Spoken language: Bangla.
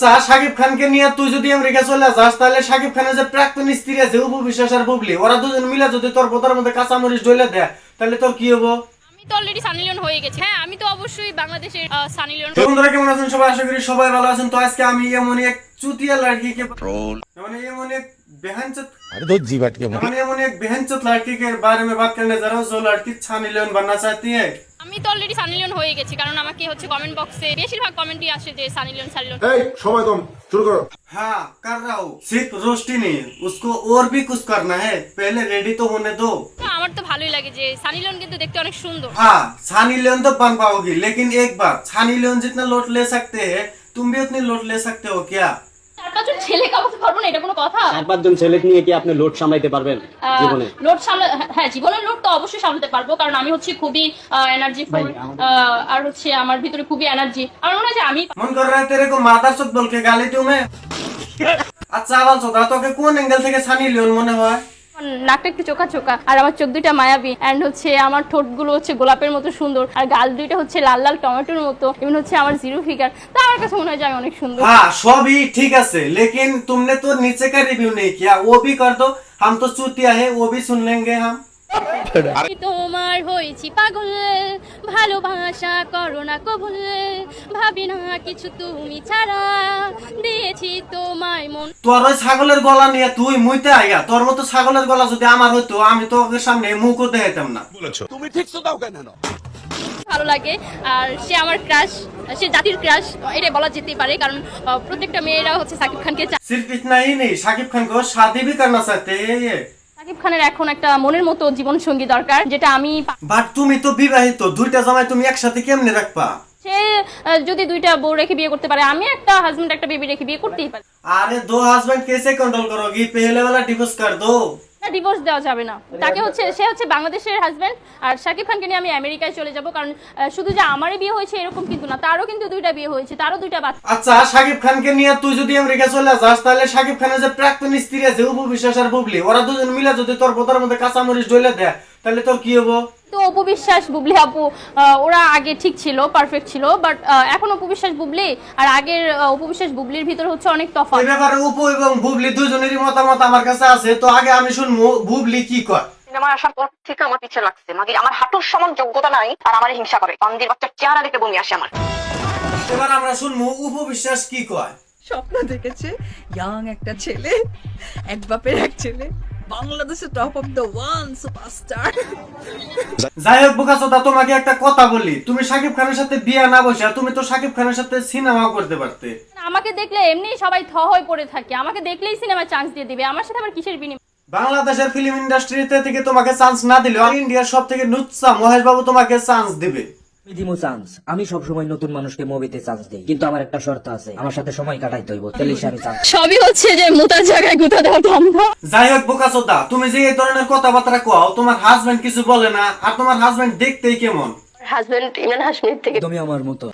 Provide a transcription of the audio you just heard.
আচ্ছা শাকিব খানকে নিয়ে তুই যদি আমেরিকা চলে যাস তাহলে শাকিব খানের যে প্রাক্তন স্ত্রী আছে উপবিশ্বাস আর বুবলি ওরা দুজন মিলে যদি তোর বোতার মধ্যে কাঁচামরিচ ঢেলে দেয় তাহলে তোর কি হবো? আমি তো অলরেডি সানি লিওন হয়ে গেছে। হ্যাঁ, আমি তো অবশ্যই বাংলাদেশের সানি লিওন। তো বন্ধুরা কেমন আছেন সবাই? আশা করি সবাই ভালো আছেন। তো আজকে আমি এমনই এক চুতিয়া লড়কিকে মানে এমন এক बेहनचोद अरे दो जी बात के मैंने एमन एक बेहनचोद लड़की के बारे में बात करने जा रहा हूँ जो लड़की सानी लियोन बनना चाहती है। আমি তো অলরেডি সানি লিওন হয়ে গেছি, কারণ আমাকে হচ্ছে কমেন্ট বক্সে বেশিরভাগ কমেন্টই আসে যে সানি লিওন সানি লিওন। समय कम शुरू करो। हाँ कर रहा हूँ, सिर्फ रोस्टी नहीं उसको और भी कुछ करना है, पहले रेडी तो होने दो। আমার তো ভালোই লাগে যে সানি লিওন কিন্তু দেখতে অনেক সুন্দর। हाँ सानी लियोन तो बन पाओगी, लेकिन एक बात, सानी लियोन जितना लोट ले सकते हैं तुम भी उतनी लोट ले सकते हो क्या? চার পাঁচজন ছেলে কামাতে পারবো না, এটা কোনো কথা? চার পাঁচজন ছেলে নিয়ে কি আপনি লোড সামলাইতে পারবেন জীবনে? লোড হ্যাঁ, জীবনের লোড তো অবশ্যই সামলাতে পারবো, কারণ আমি হচ্ছে খুবই এনার্জিফুল, আর হচ্ছে আমার ভিতরে খুবই এনার্জি। আমার মনে হয় যে আমি मन कर रहा है तेरे को मादरचोद बोल के गाली दूं मैं? अच्छा आवाज होता तो के कौन एंगल থেকে সানি লিওন মনে হয়? নাকটা একটু চোখা চোখা, আর আমার চোখ দুইটা মায়াবী, এন্ড হচ্ছে আমার ঠোঁট গুলো হচ্ছে গোলাপের মতো সুন্দর, আর গাল দুইটা হচ্ছে লাল লাল টমেটোর মতো, এমন হচ্ছে আমার জিরো ফিগার। তো আমার কাছে মনে হয় যে আমি অনেক সুন্দর। हाँ सभी ठीक है, लेकिन तुमने तो नीचे का रिव्यू नहीं किया, वो भी कर दो। हम तो चूतिया है, वो भी सुन लेंगे हम। আমি তোমার হয়েছি পাগল, ভালোবাসা করো না কবুল, ভাবি না কিছু তুমি ছাড়া, দিয়েছি তোমায় মন। তোর ওই ছাগলের গলা নিয়ে তুই মুইতে আইয়া, তোর মতো ছাগলের গলা যদি আমার হইতো আমি তো ওকে সামনে মুখও দেখাইতাম না। ভালো লাগে, আর সে আমার ক্রাশ, সে জাতির ক্রাশ, এটা বলা যেতেই পারে, কারণ প্রত্যেকটা মেয়েরা হচ্ছে সাকিব খানকে চায়। सिर्फ इतना ही नहीं, शाकिब खान को शादी भी करना चाहते हैं ये। সাকিব খানের এখন একটা মনের মতো জীবন সঙ্গী দরকার, যেটা আমি বাট তুমি তো বিবাহিত, দুইটা জামাই তুমি একসাথে কেমনে রাখবা? সে যদি দুইটা বউ রেখে বিয়ে করতে পারে, আমি একটা হাজবেন্ড একটা বেবি রেখে বিয়ে করতেই পারি। अरे दो हस्बैंड कैसे कंट्रोल करोगी? पहले वाला डिवोर्स कर दो। ডিভোর্স দেওয়া যাবে না তাকে, হচ্ছে সে হচ্ছে বাংলাদেশের হাজবেন্ড, আর সাকিব খানকে নিয়ে আমি আমেরিকায় চলে যাব, কারণ শুধু যে আমারই বিয়ে হয়েছে এরকম কিন্তু না, তারও কিন্তু দুইটা বিয়ে হয়েছে, তারও দুইটা বাচ্চা। আচ্ছা শাকিব খানকে নিয়ে তুই যদি আমেরিকা চলে যাস তাহলে শাকিব খানের যে প্রাক্তন স্ত্রী আছে উপবিশ্বাস আর বুবলি ওরা দুজন মিলে যদি তোর বোতার মধ্যে কাঁচামরিচ ঢেলে দেয় তাহলে তোর কি হবো? তো অপু বিশ্বাস বুবলি আপু ওরা আগে ঠিক ছিল, পারফেক্ট ছিল, বাট এখন অপু বিশ্বাস বুবলি আর আগের অপু বিশ্বাস বুবলির ভিতরে হচ্ছে অনেক তফাৎ। এই ব্যাপারে উপু এবং বুবলি দুজনেরই মতামত আমার কাছে আছে, তো আগে আমি শুনবো বুবলি কি কয়। সিনেমায় আসার পর থেকে আমার পিছিয়ে লাগছে, মাগে আমার হাঁটুর সমান যোগ্যতা নাই, আর আমার হিংসা করে, বান্দির বাচ্চার চেহারা দেখে বমি আসে আমার। এবার আমরা শুনবো উপবিশ্বাস কি কয়। স্বপ্ন দেখেছে ইয়াং একটা ছেলে, এক বাপের এক ছেলে, বাংলাদেশের top of the one superstar. যাই হোক বোকাচোদা, তোমাকে একটা কথা বলি, তুমি শাকিব খানের সাথে বিয়ে না বসে তুমি তো শাকিব খানের সাথে সিনেমাও করতে পারতে। আমাকে দেখলে এমনি সবাই থ হয়ে পড়ে থাকে, আমাকে দেখলেই সিনেমায় চান্স দিয়ে দিবে, আমার সাথে আবার কিসের বিনিময়? বাংলাদেশের ফিল্ম ইন্ডাস্ট্রিতে থেকে তোমাকে চান্স না দিলেও ইন্ডিয়ার সব থেকে নুচ্চা মহেশ বাবু তোমাকে চান্স দিবে। দিমু চান্স, আমি সব সময় নতুন মানুষকে মুভিতে চান্স দেই, কিন্তু আমার একটা শর্ত আছে, আমার সাথে সময় কাটাইতে হইব, তাহলে আমি চান্স। সবই হচ্ছে যে মুতার জায়গায় গুতা দেওয়া ধান্দা। যাই হোক বোকাচোদা, তুমি যে এই ধরনের কথাবার্তা কও তোমার হাজবেন্ড কিছু বলে না, আর তোমার হাজবেন্ড দেখতেই কেমন? হাজবেন্ড ইমরান হাশমির থেকে তুমি আমার মতো।